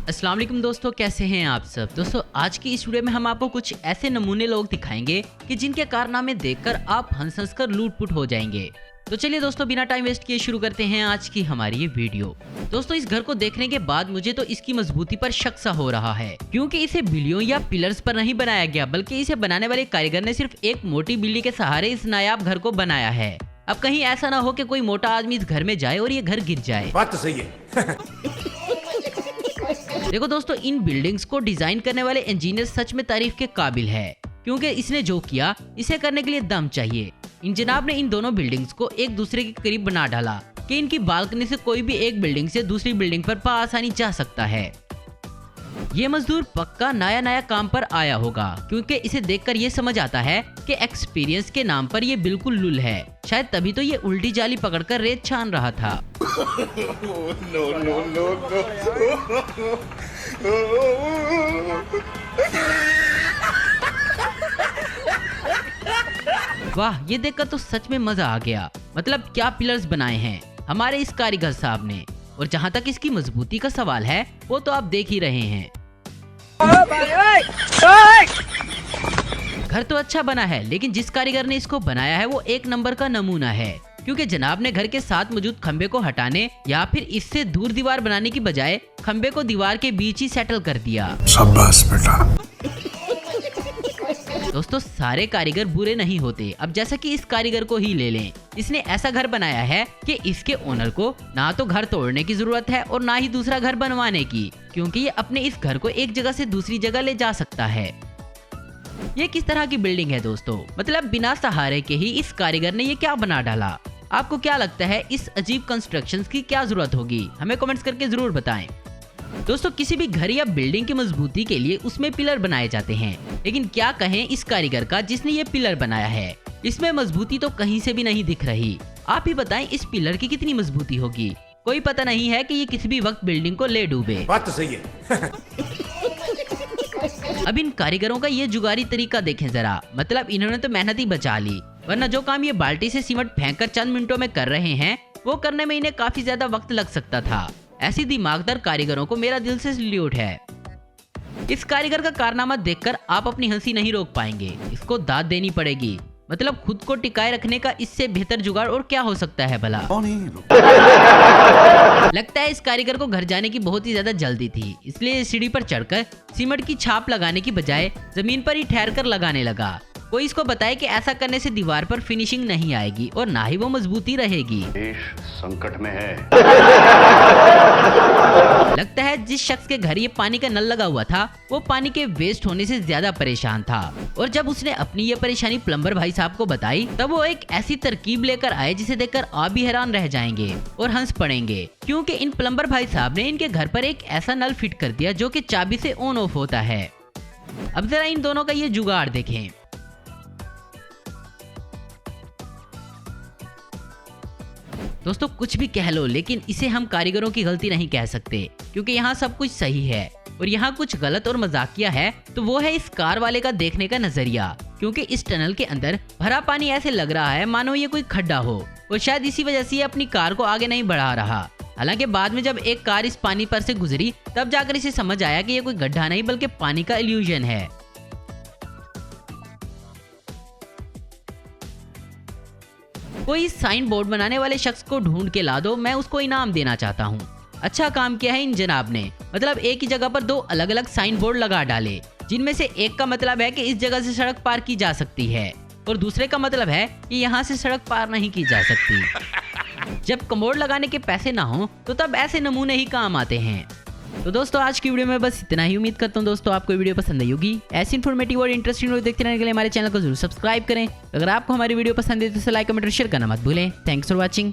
अस्सलाम वालेकुम दोस्तों, कैसे हैं आप सब। दोस्तों आज की इस वीडियो में हम आपको कुछ ऐसे नमूने लोग दिखाएंगे कि जिनके कारनामे देखकर आप हंस हंस कर लूट-पुट हो जाएंगे। तो चलिए दोस्तों बिना टाइम वेस्ट किए शुरू करते हैं आज की हमारी ये वीडियो। दोस्तों इस घर को देखने के बाद मुझे तो इसकी मजबूती पर शक सा हो रहा है, क्योंकि इसे बिल्लियों या पिलर्स पर नहीं बनाया गया, बल्कि इसे बनाने वाले कारीगर ने सिर्फ एक मोटी बिल्ली के सहारे इस नायाब घर को बनाया है। अब कहीं ऐसा ना हो कि कोई मोटा आदमी इस घर में जाए और ये घर गिर जाए। बात तो सही है। देखो दोस्तों, इन बिल्डिंग्स को डिजाइन करने वाले इंजीनियर सच में तारीफ के काबिल है, क्योंकि इसने जो किया इसे करने के लिए दम चाहिए। इन जनाब ने इन दोनों बिल्डिंग्स को एक दूसरे के करीब बना डाला कि इनकी बालकनी से कोई भी एक बिल्डिंग से दूसरी बिल्डिंग पर आसानी जा सकता है। ये मजदूर पक्का नया नया काम पर आया होगा, क्योंकि इसे देखकर ये समझ आता है कि एक्सपीरियंस के नाम पर ये बिल्कुल लुल है। शायद तभी तो ये उल्टी जाली पकड़कर रेत छान रहा था। वाह, ये देखकर तो सच में मजा आ गया। मतलब क्या पिलर्स बनाए हैं हमारे इस कारीगर साहब ने। और जहाँ तक इसकी मजबूती का सवाल है वो तो आप देख ही रहे हैं। घर तो अच्छा बना है, लेकिन जिस कारीगर ने इसको बनाया है वो एक नंबर का नमूना है, क्योंकि जनाब ने घर के साथ मौजूद खंबे को हटाने या फिर इससे दूर दीवार बनाने की बजाय खंबे को दीवार के बीच ही सेटल कर दिया। शाबाश बेटा। दोस्तों सारे कारीगर बुरे नहीं होते। अब जैसा कि इस कारीगर को ही ले लें, इसने ऐसा घर बनाया है कि इसके ओनर को ना तो घर तोड़ने की जरूरत है और ना ही दूसरा घर बनवाने की, क्योंकि ये अपने इस घर को एक जगह से दूसरी जगह ले जा सकता है। ये किस तरह की बिल्डिंग है दोस्तों, मतलब बिना सहारे के ही इस कारीगर ने ये क्या बना डाला। आपको क्या लगता है इस अजीब कंस्ट्रक्शन की क्या जरूरत होगी, हमें कमेंट्स करके जरूर बताएं। दोस्तों किसी भी घर या बिल्डिंग की मजबूती के लिए उसमें पिलर बनाए जाते हैं, लेकिन क्या कहें इस कारीगर का जिसने ये पिलर बनाया है। इसमें मजबूती तो कहीं से भी नहीं दिख रही। आप ही बताएं इस पिलर की कितनी मजबूती होगी। कोई पता नहीं है कि ये किसी भी वक्त बिल्डिंग को ले डूबे। बात तो सही है। अब इन कारीगरों का ये जुगारी तरीका देखें जरा। मतलब इन्होंने तो मेहनत ही बचा ली, वरना जो काम ये बाल्टी से सीमेंट फेंककर चंद मिनटों में कर रहे हैं वो करने में इन्हें काफी ज्यादा वक्त लग सकता था। ऐसी दिमागदार कारीगरों को मेरा दिल से सल्यूट है। इस कारीगर का कारनामा देखकर आप अपनी हंसी नहीं रोक पाएंगे, इसको दाद देनी पड़ेगी। मतलब खुद को टिकाए रखने का इससे बेहतर जुगाड़ और क्या हो सकता है भला। लगता है इस कारीगर को घर जाने की बहुत ही ज्यादा जल्दी थी, इसलिए सीढ़ी पर चढ़कर सीमेंट की छाप लगाने की बजाय जमीन पर ही ठहर कर लगाने लगा। कोई इसको बताए कि ऐसा करने से दीवार पर फिनिशिंग नहीं आएगी और ना ही वो मजबूती रहेगी। देश संकट में है। लगता है जिस शख्स के घर ये पानी का नल लगा हुआ था वो पानी के वेस्ट होने से ज्यादा परेशान था, और जब उसने अपनी ये परेशानी प्लम्बर भाई साहब को बताई तब वो एक ऐसी तरकीब लेकर आए जिसे देखकर आप भी हैरान रह जाएंगे और हंस पड़ेंगे, क्योंकि इन प्लम्बर भाई साहब ने इनके घर पर एक ऐसा नल फिट कर दिया जो कि चाबी से ऑन ऑफ होता है। अब जरा इन दोनों का ये जुगाड़ देखें। दोस्तों कुछ भी कह लो, लेकिन इसे हम कारीगरों की गलती नहीं कह सकते, क्योंकि यहाँ सब कुछ सही है और यहाँ कुछ गलत और मजाकिया है तो वो है इस कार वाले का देखने का नजरिया। क्योंकि इस टनल के अंदर भरा पानी ऐसे लग रहा है मानो ये कोई खड्डा हो, और शायद इसी वजह से ये अपनी कार को आगे नहीं बढ़ा रहा। हालांकि बाद में जब एक कार इस पानी पर से गुजरी तब जाकर इसे समझ आया कि ये कोई गड्ढा नहीं बल्कि पानी का इल्यूजन है। कोई साइन बोर्ड बनाने वाले शख्स को ढूंढ के ला दो, मैं उसको इनाम देना चाहता हूँ। अच्छा काम किया है इन जनाब ने। मतलब एक ही जगह पर दो अलग अलग साइन बोर्ड लगा डाले, जिनमें से एक का मतलब है कि इस जगह से सड़क पार की जा सकती है और दूसरे का मतलब है कि यहाँ से सड़क पार नहीं की जा सकती। जब कमोड लगाने के पैसे ना हो तो तब ऐसे नमूने ही काम आते हैं। तो दोस्तों आज की वीडियो में बस इतना ही। उम्मीद करता हूँ दोस्तों आपको वीडियो पसंद आई होगी। ऐसी इन्फॉर्मेटिव और इंटरेस्टिंग वीडियो देखते रहने के लिए हमारे चैनल को जरूर सब्सक्राइब करें। अगर आपको हमारी वीडियो पसंद है तो लाइक कमेंट और शेयर करना मत भूलें। Thanks for watching.